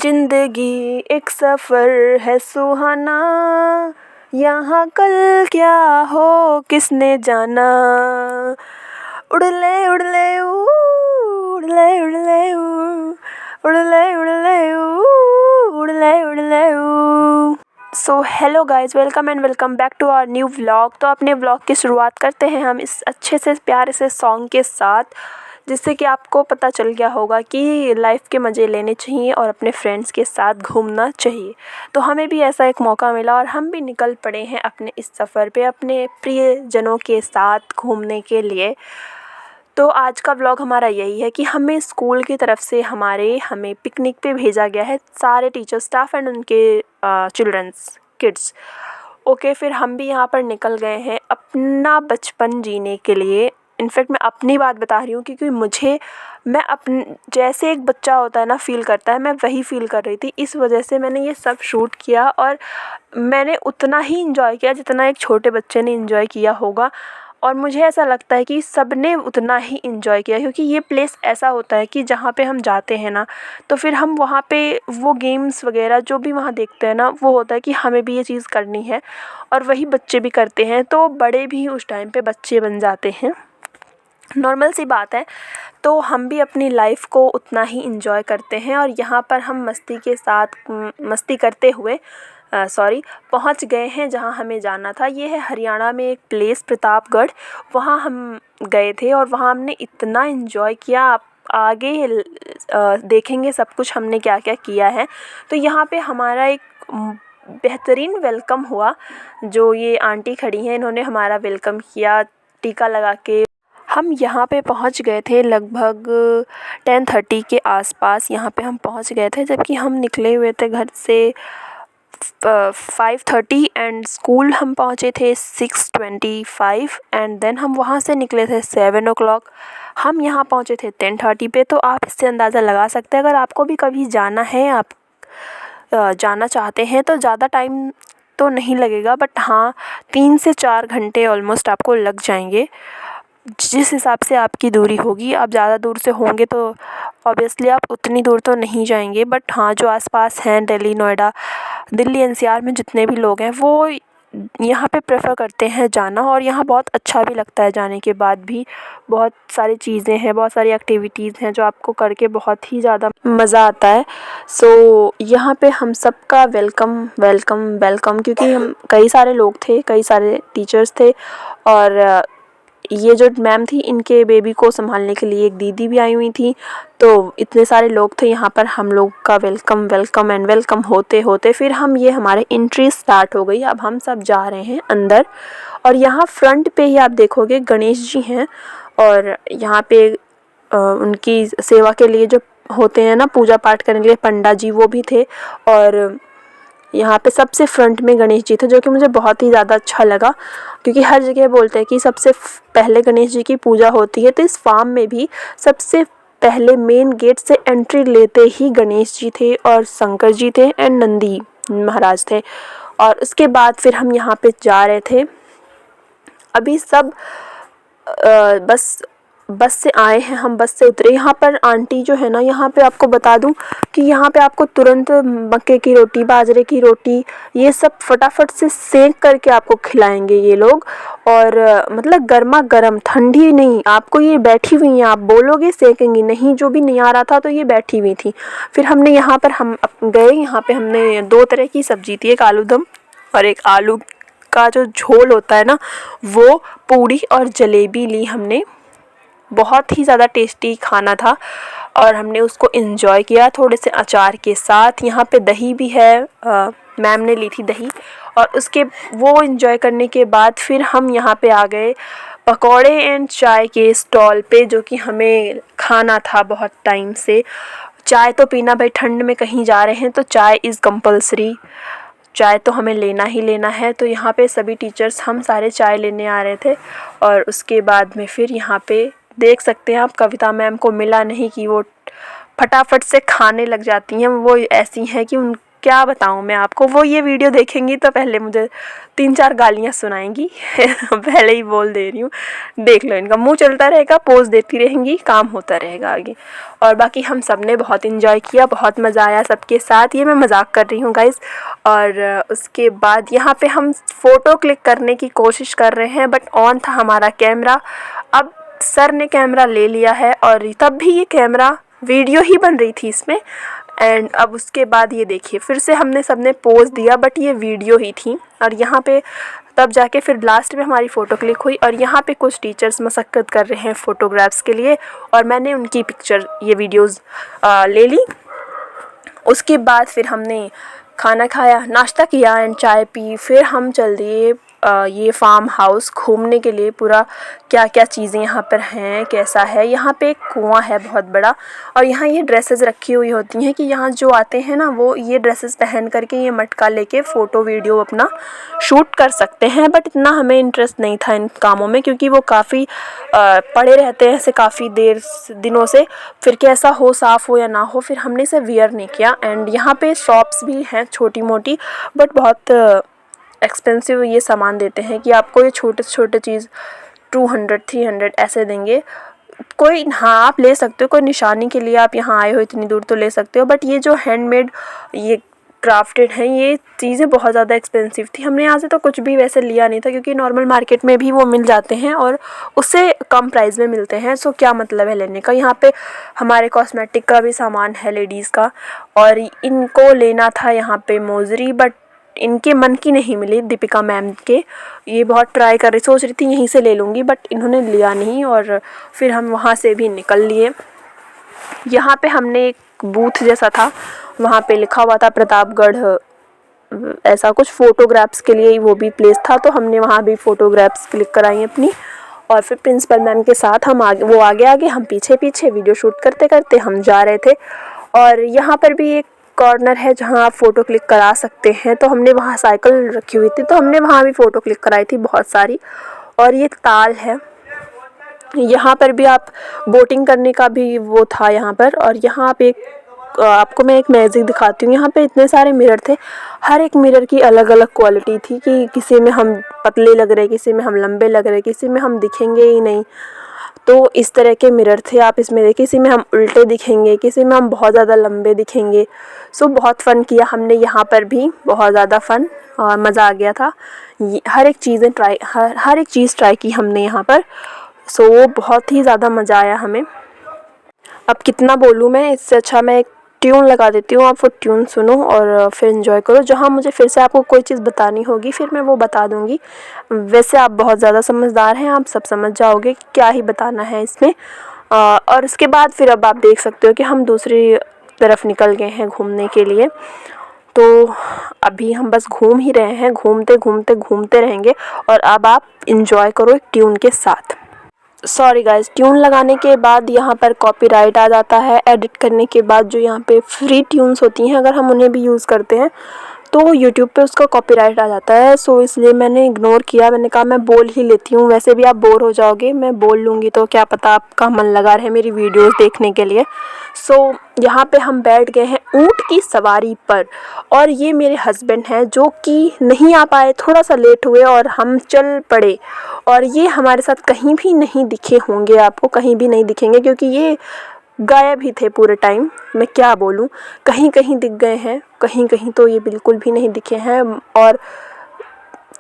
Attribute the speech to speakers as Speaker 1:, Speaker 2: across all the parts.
Speaker 1: जिंदगी एक सफ़र है सुहाना, यहाँ कल क्या हो किसने जाना। उड़ले उड़ले ऊ, उड़ले उड़ले ऊ, उड़ले उड़ले ऊ, उड़ले उड़ले ऊ। So hello guys, welcome and welcome back to our new vlog. तो अपने व्लॉग की शुरुआत करते हैं हम इस अच्छे से प्यारे से सॉन्ग के साथ, जिससे कि आपको पता चल गया होगा कि लाइफ के मज़े लेने चाहिए और अपने फ्रेंड्स के साथ घूमना चाहिए। तो हमें भी ऐसा एक मौका मिला और हम भी निकल पड़े हैं अपने इस सफ़र पे अपने प्रियजनों के साथ घूमने के लिए। तो आज का व्लॉग हमारा यही है कि हमें स्कूल की तरफ से हमें पिकनिक पे भेजा गया है, सारे टीचर स्टाफ एंड उनके चिल्ड्रंस किड्स। ओके, फिर हम भी यहाँ पर निकल गए हैं अपना बचपन जीने के लिए। इनफैक्ट मैं अपनी बात बता रही हूँ क्योंकि मैं जैसे एक बच्चा होता है ना फ़ील करता है, मैं वही फ़ील कर रही थी। इस वजह से मैंने ये सब शूट किया और मैंने उतना ही इंजॉय किया जितना एक छोटे बच्चे ने इंजॉय किया होगा। और मुझे ऐसा लगता है कि सब ने उतना ही इंजॉय किया, क्योंकि ये प्लेस ऐसा होता है कि जहाँ पे हम जाते हैं ना, तो फिर हम वहाँ पे वो गेम्स वगैरह जो भी वहाँ देखते हैं ना, वो होता है कि हमें भी ये चीज़ करनी है और वही बच्चे भी करते हैं, तो बड़े भी उस टाइम पे बच्चे बन जाते हैं। नॉर्मल सी बात है। तो हम भी अपनी लाइफ को उतना ही इंजॉय करते हैं और यहाँ पर हम मस्ती करते हुए पहुँच गए हैं जहाँ हमें जाना था। ये है हरियाणा में एक प्लेस प्रतापगढ़, वहाँ हम गए थे और वहाँ हमने इतना इंजॉय किया। आप आगे देखेंगे सब कुछ हमने क्या क्या किया है। तो यहाँ पे हमारा एक बेहतरीन वेलकम हुआ। जो ये आंटी खड़ी हैं, इन्होंने हमारा वेलकम किया टीका लगा के। हम यहाँ पे पहुँच गए थे लगभग 10:30 के आसपास यहाँ पे हम पहुँच गए थे, जबकि हम निकले हुए थे घर से 5:30 एंड स्कूल हम पहुँचे थे 6:25 एंड देन हम वहाँ से निकले थे 7 o'clock। हम यहाँ पहुँचे थे 10:30 पे। तो आप इससे अंदाज़ा लगा सकते हैं, अगर आपको भी कभी जाना है, आप जाना चाहते हैं, तो ज़्यादा टाइम तो नहीं लगेगा, बट हाँ 3 से 4 घंटे ऑलमोस्ट आपको लग जाएंगे। जिस हिसाब से आपकी दूरी होगी, आप ज़्यादा दूर से होंगे तो ऑब्वियसली आप उतनी दूर तो नहीं जाएंगे, बट हाँ जो आसपास हैं दिल्ली, नोएडा, दिल्ली एनसीआर में जितने भी लोग हैं वो यहाँ पे प्रेफर करते हैं जाना। और यहाँ बहुत अच्छा भी लगता है जाने के बाद भी। बहुत सारी चीज़ें हैं, बहुत सारी एक्टिविटीज़ हैं जो आपको करके बहुत ही ज़्यादा मज़ा आता है। सो यहाँ पे हम सबका वेलकम वेलकम वेलकम, क्योंकि हम कई सारे लोग थे, कई सारे टीचर्स थे और ये जो मैम थी, इनके बेबी को संभालने के लिए एक दीदी भी आई हुई थी। तो इतने सारे लोग थे यहाँ पर। हम लोग का वेलकम वेलकम एंड वेलकम होते होते फिर हमारे एंट्री स्टार्ट हो गई। अब हम सब जा रहे हैं अंदर और यहाँ फ्रंट पे ही आप देखोगे गणेश जी हैं और यहाँ पे उनकी सेवा के लिए जो होते हैं ना, पूजा पाठ करने के लिए पंडा जी, वो भी थे। और यहाँ पे सबसे फ्रंट में गणेश जी थे, जो कि मुझे बहुत ही ज़्यादा अच्छा लगा, क्योंकि हर जगह बोलते हैं कि सबसे पहले गणेश जी की पूजा होती है। तो इस फार्म में भी सबसे पहले मेन गेट से एंट्री लेते ही गणेश जी थे और शंकर जी थे एंड नंदी महाराज थे। और उसके बाद फिर हम यहाँ पे जा रहे थे। अभी सब बस से आए हैं, हम बस से उतरे। यहाँ पर आंटी जो है ना, यहाँ पे आपको बता दूँ कि यहाँ पे आपको तुरंत मक्के की रोटी, बाजरे की रोटी, ये सब फटाफट से सेंक करके आपको खिलाएंगे ये लोग। और मतलब गर्मा गर्म, ठंडी नहीं, आपको ये बैठी हुई हैं, आप बोलोगे सेकेंगी नहीं, जो भी नहीं आ रहा था तो ये बैठी हुई थी। फिर हमने यहाँ पर हम गए, यहाँ पे हमने 2 तरह की सब्जी थी, एक आलू दम और एक आलू का जो झोल होता है ना, वो, पूड़ी और जलेबी ली हमने। बहुत ही ज़्यादा टेस्टी खाना था और हमने उसको एंजॉय किया थोड़े से अचार के साथ। यहाँ पे दही भी है, मैम ने ली थी दही। और उसके वो एंजॉय करने के बाद फिर हम यहाँ पे आ गए पकौड़े एंड चाय के स्टॉल पे, जो कि हमें खाना था बहुत टाइम से। चाय तो पीना, भाई ठंड में कहीं जा रहे हैं तो चाय इज़ कंपलसरी, चाय तो हमें लेना ही लेना है। तो यहाँ पे सभी टीचर्स हम सारे चाय लेने आ रहे थे। और उसके बाद में फिर यहाँ पे देख सकते हैं आप, कविता मैम को मिला नहीं कि वो फटाफट से खाने लग जाती हैं। वो ऐसी हैं कि क्या बताऊँ मैं आपको, वो ये वीडियो देखेंगी तो पहले मुझे 3-4 गालियाँ सुनाएंगी पहले ही बोल दे रही हूँ। देख लो, इनका मुंह चलता रहेगा, पोज देती रहेंगी, काम होता रहेगा आगे। और बाकी हम सब ने बहुत इन्जॉय किया, बहुत मज़ा आया सबके साथ। ये मैं मजाक कर रही हूँ गाइज़। और उसके बाद यहाँ पे हम फ़ोटो क्लिक करने की कोशिश कर रहे हैं, बट ऑन था हमारा कैमरा। अब सर ने कैमरा ले लिया है और तब भी ये कैमरा वीडियो ही बन रही थी इसमें। एंड अब उसके बाद ये देखिए, फिर से हमने सबने पोज दिया, बट ये वीडियो ही थी। और यहाँ पे तब जाके फिर लास्ट में हमारी फ़ोटो क्लिक हुई। और यहाँ पे कुछ टीचर्स मशक्क़त कर रहे हैं फ़ोटोग्राफ्स के लिए, और मैंने उनकी पिक्चर, ये वीडियोज़ ले ली। उसके बाद फिर हमने खाना खाया, नाश्ता किया एंड चाय पी। फिर हम चल दिए ये फार्म हाउस घूमने के लिए। पूरा क्या क्या चीज़ें यहाँ पर हैं, कैसा है। यहाँ पे एक कुआं है बहुत बड़ा, और यहाँ ये ड्रेसेस रखी हुई होती हैं कि यहाँ जो आते हैं ना, वो ये ड्रेसेस पहन करके ये मटका लेके फ़ोटो वीडियो अपना शूट कर सकते हैं। बट इतना हमें इंटरेस्ट नहीं था इन कामों में, क्योंकि वो काफ़ी पड़े रहते हैं ऐसे काफ़ी दिनों से। फिर कैसा हो, साफ़ हो या ना हो, फिर हमने इसे वियर नहीं किया। एंड यहाँ पे शॉप्स भी हैं छोटी मोटी, बट बहुत एक्सपेंसिव ये सामान देते हैं कि आपको ये छोटे से छोटे चीज़ 200-300 ऐसे देंगे। कोई, हाँ आप ले सकते हो, कोई निशानी के लिए आप यहाँ आए हो इतनी दूर तो ले सकते हो, बट ये जो हैंडमेड, ये क्राफ्टेड हैं, ये चीज़ें बहुत ज़्यादा एक्सपेंसिव थी। हमने यहाँ से तो कुछ भी वैसे लिया नहीं था, क्योंकि नॉर्मल मार्केट में भी वो मिल जाते हैं और उससे कम प्राइस में मिलते हैं। सो क्या मतलब है लेने का। यहाँ पे हमारे कॉस्मेटिक का भी सामान है लेडीज़ का, और इनको लेना था यहाँ पे मोजरी, बट इनके मन की नहीं मिली दीपिका मैम के। ये बहुत ट्राई कर रही, सोच रही थी यहीं से ले लूँगी, बट इन्होंने लिया नहीं। और फिर हम वहाँ से भी निकल लिए। यहाँ पे हमने एक बूथ जैसा था, वहाँ पे लिखा हुआ था प्रतापगढ़, ऐसा कुछ फ़ोटोग्राफ्स के लिए वो भी प्लेस था। तो हमने वहाँ भी फ़ोटोग्राफ्स क्लिक कराई अपनी। और फिर प्रिंसिपल मैम के साथ हम आगे, वो आगे आगे, हम पीछे पीछे वीडियो शूट करते करते हम जा रहे थे। और यहाँ पर भी एक कॉर्नर है जहाँ आप फ़ोटो क्लिक करा सकते हैं। तो हमने वहाँ साइकिल रखी हुई थी, तो हमने वहाँ भी फ़ोटो क्लिक कराई थी बहुत सारी। और ये ताल है, यहाँ पर भी आप बोटिंग करने का भी वो था यहाँ पर। और यहाँ पे आपको मैं एक मैजिक दिखाती हूँ। यहाँ पे इतने सारे मिरर थे, हर एक मिरर की अलग अलग क्वालिटी थी कि किसी में हम पतले लग रहे, किसी में हम लंबे लग रहे, किसी में हम दिखेंगे ही नहीं। तो इस तरह के मिरर थे, आप इसमें देखिए, किसी में हम उल्टे दिखेंगे, किसी में हम बहुत ज़्यादा लंबे दिखेंगे। सो बहुत फ़न किया हमने यहाँ पर भी, बहुत ज़्यादा फ़न और मज़ा आ गया था। हर एक चीज़ ट्राई की हमने यहाँ पर। सो बहुत ही ज़्यादा मज़ा आया हमें। अब कितना बोलूँ मैं, इससे अच्छा मैं एक ट्यून लगा देती हूँ, आप वो ट्यून सुनो और फिर एंजॉय करो। जहाँ मुझे फिर से आपको कोई चीज़ बतानी होगी फिर मैं वो बता दूँगी। वैसे आप बहुत ज़्यादा समझदार हैं, आप सब समझ जाओगे कि क्या ही बताना है इसमें। और उसके बाद फिर अब आप देख सकते हो कि हम दूसरी तरफ निकल गए हैं घूमने के लिए। तो अभी हम बस घूम ही रहे हैं, घूमते घूमते घूमते रहेंगे। और अब आप इंजॉय करो एक ट्यून के साथ। सॉरी गाइस, ट्यून लगाने के बाद यहाँ पर कॉपीराइट आ जाता है। एडिट करने के बाद जो यहाँ पे फ्री ट्यून्स होती हैं, अगर हम उन्हें भी यूज़ करते हैं तो यूट्यूब पे उसका कॉपीराइट आ जाता है। सो इसलिए मैंने इग्नोर किया। मैंने कहा मैं बोल ही लेती हूँ, वैसे भी आप बोर हो जाओगे, मैं बोल लूँगी तो क्या पता आपका मन लगा रहे मेरी वीडियोस देखने के लिए। सो यहाँ पे हम बैठ गए हैं ऊँट की सवारी पर, और ये मेरे हस्बैंड हैं जो कि नहीं आ पाए, थोड़ा सा लेट हुए और हम चल पड़े। और ये हमारे साथ कहीं भी नहीं दिखे होंगे, आपको कहीं भी नहीं दिखेंगे, क्योंकि ये गायब ही थे पूरे टाइम। मैं क्या बोलूँ, कहीं कहीं दिख गए हैं, कहीं कहीं तो ये बिल्कुल भी नहीं दिखे हैं। और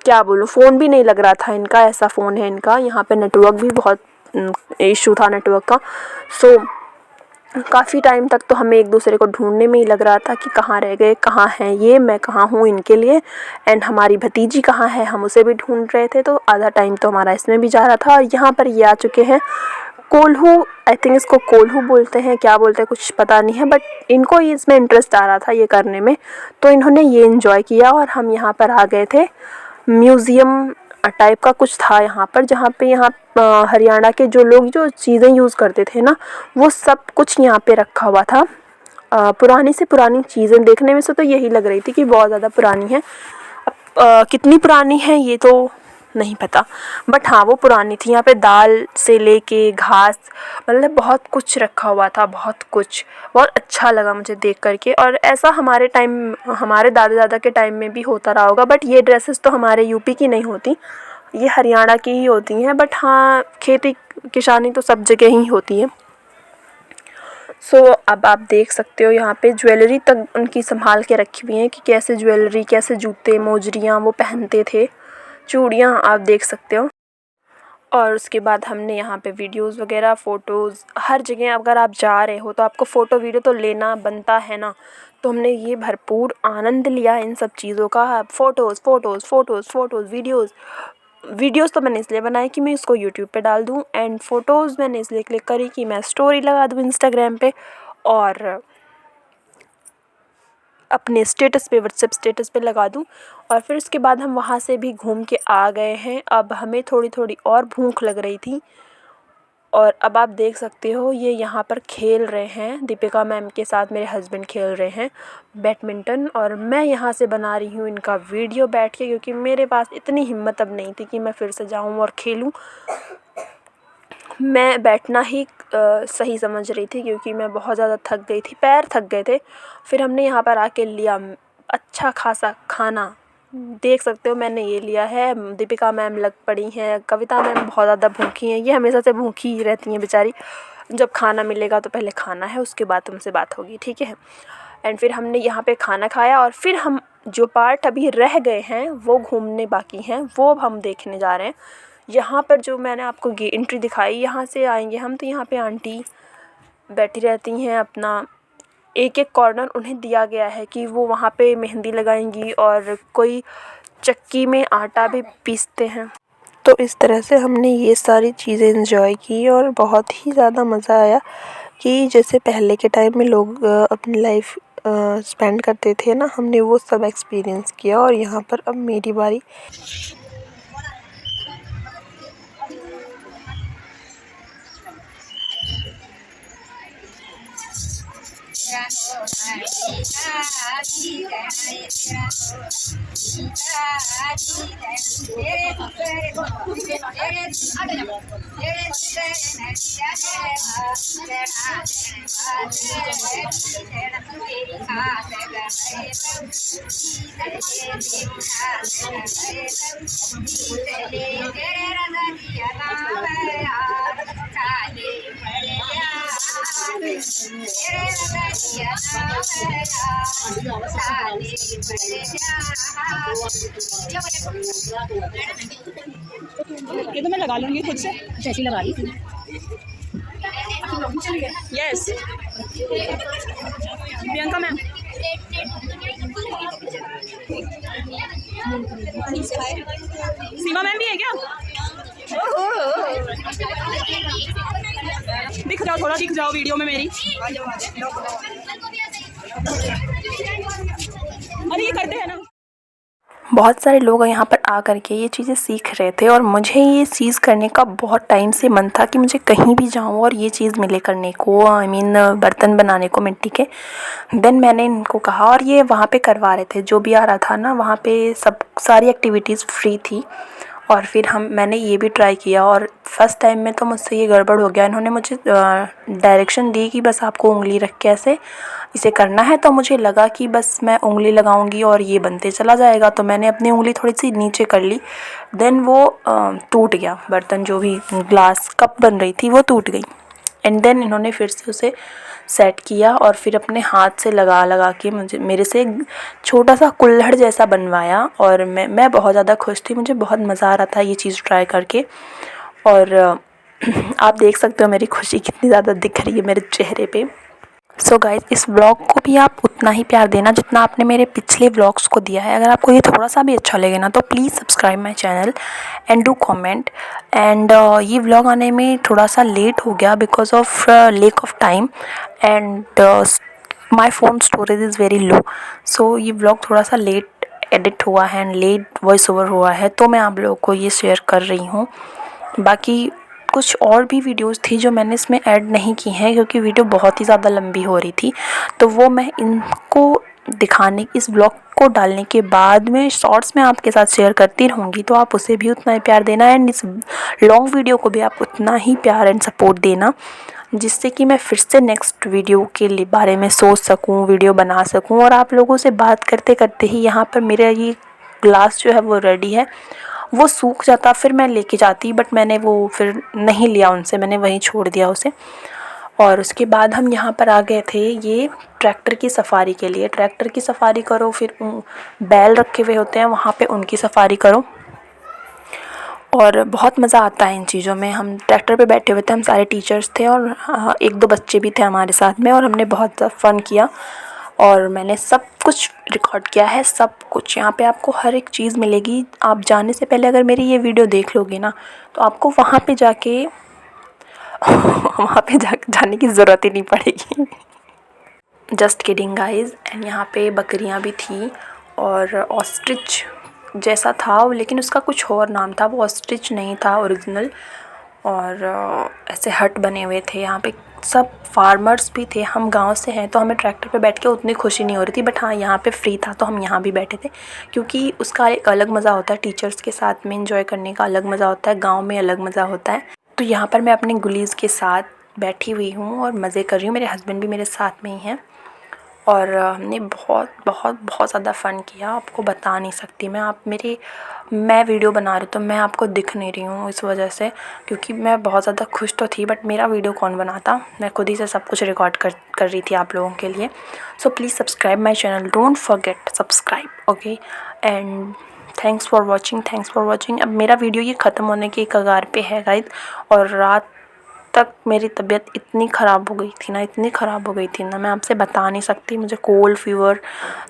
Speaker 1: क्या बोलूँ, फ़ोन भी नहीं लग रहा था इनका, ऐसा फ़ोन है इनका। यहाँ पे नेटवर्क भी बहुत इशू था नेटवर्क का। सो काफ़ी टाइम तक तो हमें एक दूसरे को ढूंढने में ही लग रहा था कि कहाँ रह गए, कहाँ हैं ये, मैं कहाँ हूँ इनके लिए, एंड हमारी भतीजी कहाँ है, हम उसे भी ढूंढ रहे थे। तो आधा टाइम तो हमारा इसमें भी जा रहा था। और यहाँ पर ये आ चुके हैं कोल्हू, आई थिंक इसको कोल्हू बोलते हैं, क्या बोलते हैं कुछ पता नहीं है, बट इनको ये इसमें इंटरेस्ट आ रहा था ये करने में, तो इन्होंने ये एंजॉय किया। और हम यहाँ पर आ गए थे, म्यूज़ियम टाइप का कुछ था यहाँ पर, जहाँ पे हरियाणा के जो लोग जो चीज़ें यूज़ करते थे ना, वो सब कुछ यहाँ पे रखा हुआ था। पुरानी से पुरानी चीज़ें देखने में से तो यही लग रही थी कि बहुत ज़्यादा पुरानी है। अब कितनी पुरानी है ये तो नहीं पता, बट हाँ वो पुरानी थी। यहाँ पे दाल से लेके घास, मतलब बहुत कुछ रखा हुआ था, बहुत कुछ। बहुत अच्छा लगा मुझे देख करके। और ऐसा हमारे टाइम, हमारे दादा दादा के टाइम में भी होता रहा होगा, बट ये ड्रेसेस तो हमारे यूपी की नहीं होती, ये हरियाणा की ही होती हैं। बट हाँ खेती किसानी तो सब जगह ही होती है। सो अब आप देख सकते हो यहाँ पे ज्वेलरी तक उनकी संभाल के रखी हुई है कि कैसे ज्वेलरी, कैसे जूते मोजरियाँ वो पहनते थे, चूड़ियाँ आप देख सकते हो। और उसके बाद हमने यहाँ पे वीडियोस वगैरह, फ़ोटोज़, हर जगह अगर आप जा रहे हो तो आपको फ़ोटो वीडियो तो लेना बनता है ना। तो हमने ये भरपूर आनंद लिया इन सब चीज़ों का। Photos photos photos photos videos videos तो मैंने इसलिए बनाई कि मैं इसको यूट्यूब पे डाल दूँ, एंड फ़ोटोज़ मैंने इसलिए क्लिक करी कि मैं स्टोरी लगा दूँ इंस्टाग्राम पे, और अपने स्टेटस पे, व्हाट्सएप स्टेटस पे लगा दूँ। और फिर उसके बाद हम वहाँ से भी घूम के आ गए हैं। अब हमें थोड़ी थोड़ी और भूख लग रही थी, और अब आप देख सकते हो ये यहाँ पर खेल रहे हैं, दीपिका मैम के साथ मेरे हस्बैंड खेल रहे हैं बैडमिंटन। और मैं यहाँ से बना रही हूँ इनका वीडियो बैठ के, क्योंकि मेरे पास इतनी हिम्मत अब नहीं थी कि मैं फिर से जाऊँ और खेलूँ। मैं बैठना ही सही समझ रही थी, क्योंकि मैं बहुत ज़्यादा थक गई थी, पैर थक गए थे। फिर हमने यहाँ पर आके लिया अच्छा खासा खाना, देख सकते हो मैंने ये लिया है। दीपिका मैम लग पड़ी हैं, कविता मैम बहुत ज़्यादा भूखी हैं, ये हमेशा से भूखी ही रहती हैं बेचारी। जब खाना मिलेगा तो पहले खाना है, उसके बाद तुमसे बात होगी, ठीक है। एंड फिर हमने यहाँ पे खाना खाया, और फिर हम जो पार्ट अभी रह गए हैं वो घूमने बाकी हैं, वो अब हम देखने जा रहे हैं। यहाँ पर जो मैंने आपको एंट्री दिखाई, यहाँ से आएंगे हम, तो यहाँ पे आंटी बैठी रहती हैं, अपना एक एक कॉर्नर उन्हें दिया गया है कि वो वहाँ पे मेहंदी लगाएंगी, और कोई चक्की में आटा भी पीसते हैं। तो इस तरह से हमने ये सारी चीज़ें एंजॉय की, और बहुत ही ज़्यादा मज़ा आया कि जैसे पहले के टाइम में लोग अपनी लाइफ स्पेंड करते थे ना, हमने वो सब एक्सपीरियंस किया। और यहाँ पर अब मेरी बारी।
Speaker 2: ये तो मैं लगा लूंगी खुद से, जैसी लगा ली। यस प्रियंका मैम, सीमा मैम भी है क्या? दिख जाओ, थोड़ा दिख जाओ वीडियो में मेरी। अरे ये करते हैं ना।
Speaker 1: बहुत सारे लोग यहाँ पर आ करके ये चीज़ें सीख रहे थे, और मुझे ये चीज़ करने का बहुत टाइम से मन था कि मुझे कहीं भी जाऊँ और ये चीज़ मिले करने को, आई मीन बर्तन बनाने को मिट्टी के। देन मैंने इनको कहा, और ये वहाँ पे करवा रहे थे, जो भी आ रहा था ना वहाँ पे सब सारी एक्टिविटीज़ फ्री थी। और फिर मैंने ये भी ट्राई किया, और फर्स्ट टाइम में तो मुझसे ये गड़बड़ हो गया। इन्होंने मुझे डायरेक्शन दी कि बस आपको उंगली रख के ऐसे इसे करना है, तो मुझे लगा कि बस मैं उंगली लगाऊंगी और ये बनते चला जाएगा। तो मैंने अपनी उंगली थोड़ी सी नीचे कर ली, देन वो टूट गया बर्तन, जो भी ग्लास कप बन रही थी वो टूट गई। एंड देन इन्होंने फिर से उसे सेट किया, और फिर अपने हाथ से लगा लगा के मेरे से छोटा सा कुल्हड़ जैसा बनवाया। और मैं बहुत ज़्यादा खुश थी, मुझे बहुत मज़ा आ रहा था ये चीज़ ट्राई करके। और आप देख सकते हो मेरी खुशी कितनी ज़्यादा दिख रही है मेरे चेहरे पे। सो गाइज़, इस व्लॉग को भी आप उतना ही प्यार देना जितना आपने मेरे पिछले व्लॉग्स को दिया है। अगर आपको ये थोड़ा सा भी अच्छा लगे ना, तो please subscribe my channel and do comment. And ये व्लॉग आने में थोड़ा सा लेट हो गया because of lack of time, and my phone storage is very low. So ये व्लॉग थोड़ा सा लेट एडिट हुआ है एंड लेट वॉइस ओवर हुआ है, तो मैं आप लोगों को ये शेयर कर रही हूँ। बाकी कुछ और भी वीडियोस थी जो मैंने इसमें ऐड नहीं की हैं, क्योंकि वीडियो बहुत ही ज़्यादा लंबी हो रही थी, तो वो मैं इनको दिखाने, इस ब्लॉग को डालने के बाद में शॉर्ट्स में आपके साथ शेयर करती रहूँगी, तो आप उसे भी उतना ही प्यार देना एंड इस लॉन्ग वीडियो को भी आप उतना ही प्यार एंड सपोर्ट देना, जिससे कि मैं फिर से नेक्स्ट वीडियो के बारे में सोच सकूं, वीडियो बना सकूं। और आप लोगों से बात करते करते ही यहाँ पर मेरा ये ग्लास जो है वो रेडी है। वो सूख जाता फिर मैं लेके जाती, बट मैंने वो फिर नहीं लिया उनसे, मैंने वहीं छोड़ दिया उसे। और उसके बाद हम यहाँ पर आ गए थे ये ट्रैक्टर की सफारी के लिए। ट्रैक्टर की सफारी करो, फिर बैल रखे हुए होते हैं वहाँ पे, उनकी सफारी करो, और बहुत मज़ा आता है इन चीज़ों में। हम ट्रैक्टर पे बैठे हुए थे, हम सारे टीचर्स थे और एक दो बच्चे भी थे हमारे साथ में, और हमने बहुत फ़न किया। और मैंने सब कुछ रिकॉर्ड किया है, सब कुछ। यहाँ पे आपको हर एक चीज़ मिलेगी। आप जाने से पहले अगर मेरी ये वीडियो देख लोगे ना, तो आपको वहाँ पे जाके जाने की ज़रूरत ही नहीं पड़ेगी। Just kidding guys. एंड यहाँ पे बकरियाँ भी थी और ऑस्ट्रिच जैसा था, लेकिन उसका कुछ और नाम था, वो ऑस्ट्रिच नहीं था ओरिजिनल। और ऐसे हट बने हुए थे यहाँ पे। सब फार्मर्स भी थे, हम गांव से हैं तो हमें ट्रैक्टर पे बैठ के उतनी खुशी नहीं हो रही थी, बट हाँ यहाँ पे फ्री था तो हम यहाँ भी बैठे थे, क्योंकि उसका एक अलग मज़ा होता है। टीचर्स के साथ में एंजॉय करने का अलग मज़ा होता है, गाँव में अलग मज़ा होता है। तो यहाँ पर मैं अपने गुलीज़ के साथ बैठी हुई हूँ और मज़े कर रही हूँ। मेरे हस्बैंड भी मेरे साथ में ही हैं, और हमने बहुत बहुत बहुत ज़्यादा फ़न किया, आपको बता नहीं सकती मैं। मैं वीडियो बना रही तो मैं आपको दिख नहीं रही हूँ इस वजह से, क्योंकि मैं बहुत ज़्यादा खुश तो थी, बट मेरा वीडियो कौन बनाता। मैं खुद ही से सब कुछ रिकॉर्ड कर रही थी आप लोगों के लिए। So please subscribe my channel, don't forget subscribe, okay. And thanks for watching. अब मेरा वीडियो ये ख़त्म होने के कगार पे है गाइस, और रात तक मेरी तबीयत इतनी ख़राब हो गई थी ना, मैं आपसे बता नहीं सकती। मुझे कोल्ड फीवर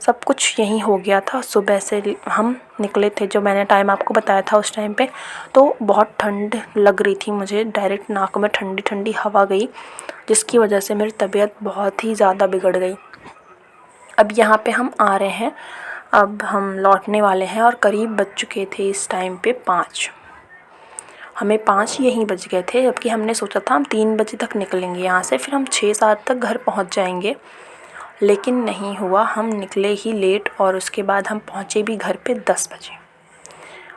Speaker 1: सब कुछ यहीं हो गया था। सुबह से हम निकले थे, जो मैंने टाइम आपको बताया था उस टाइम पे, तो बहुत ठंड लग रही थी मुझे, डायरेक्ट नाक में ठंडी ठंडी हवा गई, जिसकी वजह से मेरी तबीयत बहुत ही ज़्यादा बिगड़ गई। अब यहाँ पे हम आ रहे हैं, अब हम लौटने वाले हैं, और करीब बज चुके थे इस टाइम पे 5। हमें 5 यहीं बज गए थे, जबकि हमने सोचा था हम 3 बजे तक निकलेंगे यहाँ से, फिर हम 6-7 तक घर पहुँच जाएंगे, लेकिन नहीं हुआ। हम निकले ही लेट, और उसके बाद हम पहुँचे भी घर पे 10 बजे।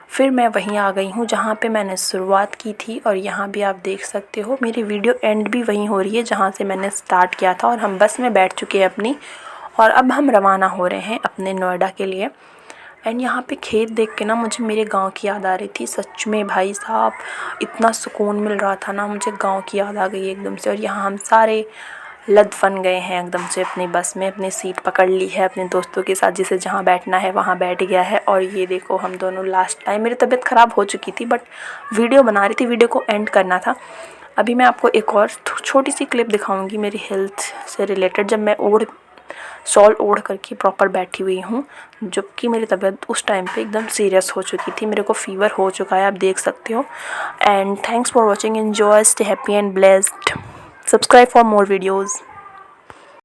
Speaker 1: फिर मैं वहीं आ गई हूँ जहाँ पे मैंने शुरुआत की थी, और यहाँ भी आप देख सकते हो मेरी वीडियो एंड भी वहीं हो रही है जहाँ से मैंने स्टार्ट किया था। और हम बस में बैठ चुके हैं अपनी, और अब हम रवाना हो रहे हैं अपने नोएडा के लिए। एंड यहाँ पे खेत देख के ना मुझे मेरे गांव की याद आ रही थी। सच में भाई साहब, इतना सुकून मिल रहा था ना, मुझे गांव की याद आ गई एकदम से। और यहाँ हम सारे लद फन गए हैं एकदम से अपनी बस में, अपनी सीट पकड़ ली है अपने दोस्तों के साथ, जिसे जहाँ बैठना है वहाँ बैठ गया है। और ये देखो हम दोनों लास्ट टाइम, मेरी तबीयत ख़राब हो चुकी थी, बट वीडियो बना रही थी, वीडियो को एंड करना था। अभी मैं आपको एक और छोटी सी क्लिप दिखाऊँगी मेरी हेल्थ से रिलेटेड, जब मैं शॉल ओढ़ करके प्रॉपर बैठी हुई हूँ, जबकि मेरी तबीयत उस टाइम पे एकदम सीरियस हो चुकी थी। मेरे को फ़ीवर हो चुका है, आप देख सकते हो। And thanks for watching, enjoy, stay happy and blessed, subscribe for more videos.